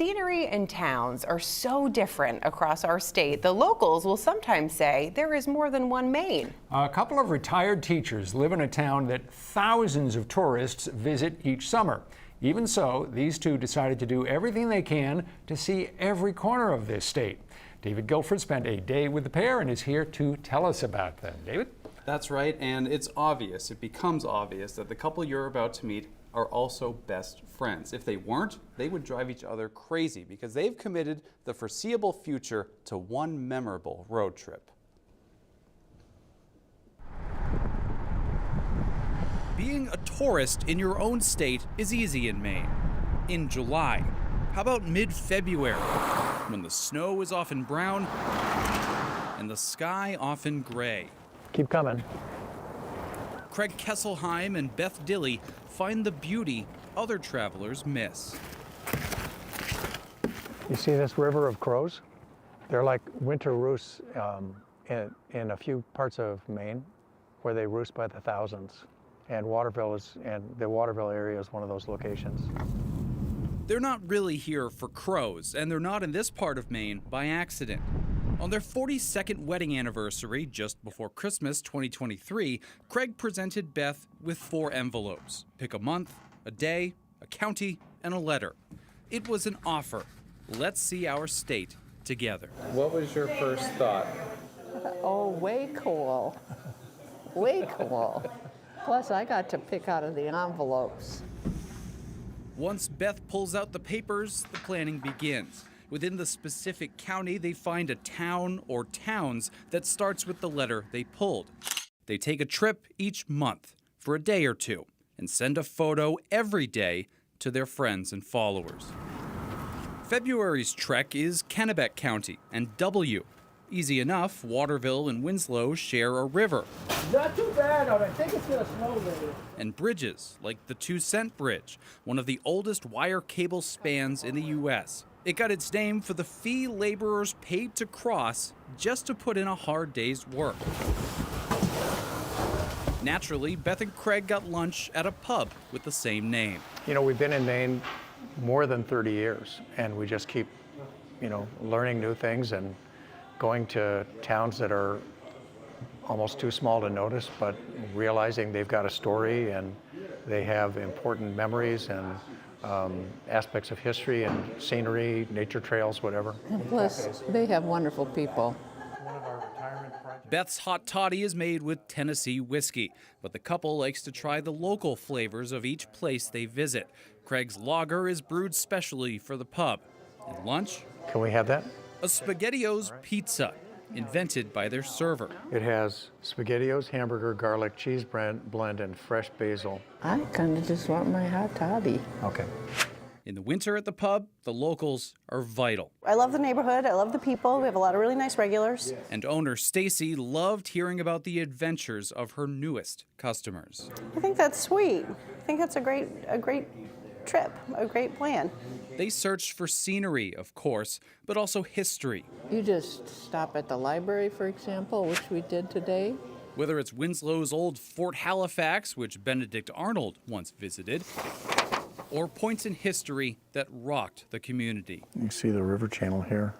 scenery and towns are so different across our state, the locals will sometimes say there is more than one Maine. A couple of retired teachers live in a town that thousands of tourists visit each summer. Even so, these two decided to do everything they can to see every corner of this state. David Guilford spent a day with the pair and is here to tell us about them. David? That's right, and it's obvious, it becomes obvious that the couple you're about to meet are also best friends. If they weren't, they would drive each other crazy because they've committed the foreseeable future to one memorable road trip. Being a tourist in your own state is easy in Maine. In July, how about mid-February, when the snow is often brown and the sky often gray? Keep coming. Craig Kesselheim and Beth Dilley find the beauty other travelers miss. You see this river of crows? They're like winter roosts in a few parts of Maine where they roost by the thousands. And the Waterville area is one of those locations. They're not really here for crows, and they're not in this part of Maine by accident. On their 42nd wedding anniversary, just before Christmas 2023, Craig presented Beth with 4 envelopes. Pick a month, a day, a county, and a letter. It was an offer. Let's see our state together. What was your first thought? Oh, way cool. Way cool. Plus, I got to pick out of the envelopes. Once Beth pulls out the papers, the planning begins. Within the specific county, they find a town or towns that starts with the letter they pulled. They take a trip each month for a day or two and send a photo every day to their friends and followers. February's trek is Kennebec County and W. Easy enough, Waterville and Winslow share a river. Not too bad, I think it's gonna snow later. And bridges, like the 2-cent Bridge, one of the oldest wire cable spans in the U.S. It got its name for the fee laborers paid to cross just to put in a hard day's work. Naturally, Beth and Craig got lunch at a pub with the same name. You know, we've been in Maine more than 30 years, and we just keep, learning new things and going to towns that are almost too small to notice, but realizing they've got a story and they have important memories and aspects of history and scenery, nature trails, whatever. And plus, they have wonderful people. Beth's hot toddy is made with Tennessee whiskey, but the couple likes to try the local flavors of each place they visit. Craig's lager is brewed specially for the pub. And lunch? Can we have that? A SpaghettiOs pizza, invented by their server. It has SpaghettiOs, hamburger, garlic, cheese blend, and fresh basil. I kind of just want my hot toddy. Okay. In the winter at the pub, the locals are vital. I love the neighborhood. I love the people. We have a lot of really nice regulars. And owner Stacy loved hearing about the adventures of her newest customers. I think that's sweet. I think that's a great trip, a great plan. They searched for scenery, of course, but also history. You just stop at the library, for example, which we did today. Whether it's Winslow's old Fort Halifax, which Benedict Arnold once visited, or points in history that rocked the community. You can see the river channel here.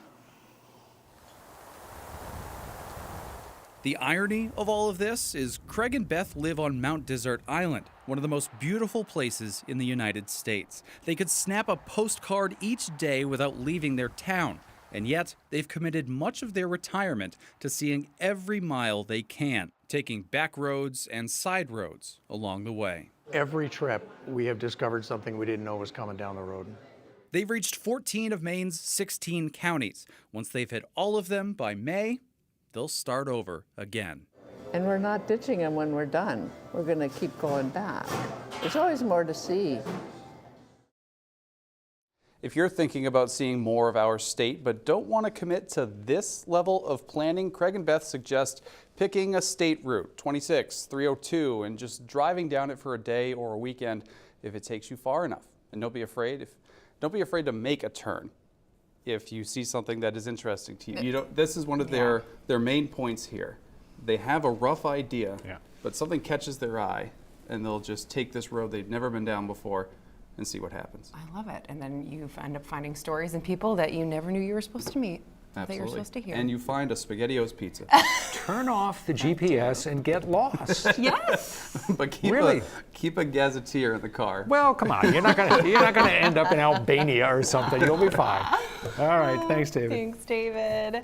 The irony of all of this is Craig and Beth live on Mount Desert Island, one of the most beautiful places in the United States. They could snap a postcard each day without leaving their town, and yet they've committed much of their retirement to seeing every mile they can, taking back roads and side roads along the way. Every trip, we have discovered something we didn't know was coming down the road. They've reached 14 of Maine's 16 counties. Once they've hit all of them by May, they'll start over again. And we're not ditching them when we're done. We're going to keep going back. There's always more to see. If you're thinking about seeing more of our state but don't want to commit to this level of planning, Craig and Beth suggest picking a state route, 26, 302, and just driving down it for a day or a weekend if it takes you far enough. And don't be afraid to make a turn if you see something that is interesting to you. This is one of their main points here. They have a rough idea, but something catches their eye, and they'll just take this road they've never been down before and see what happens. I love it. And then you end up finding stories and people that you never knew you were supposed to meet. That you're Absolutely. supposed to hear. And you find a SpaghettiOs pizza. Turn off the GPS and get lost. Yes. But keep a gazetteer in the car. Well, come on. You're not gonna end up in Albania or something. You'll be fine. All right. Thanks, David. Thanks, David.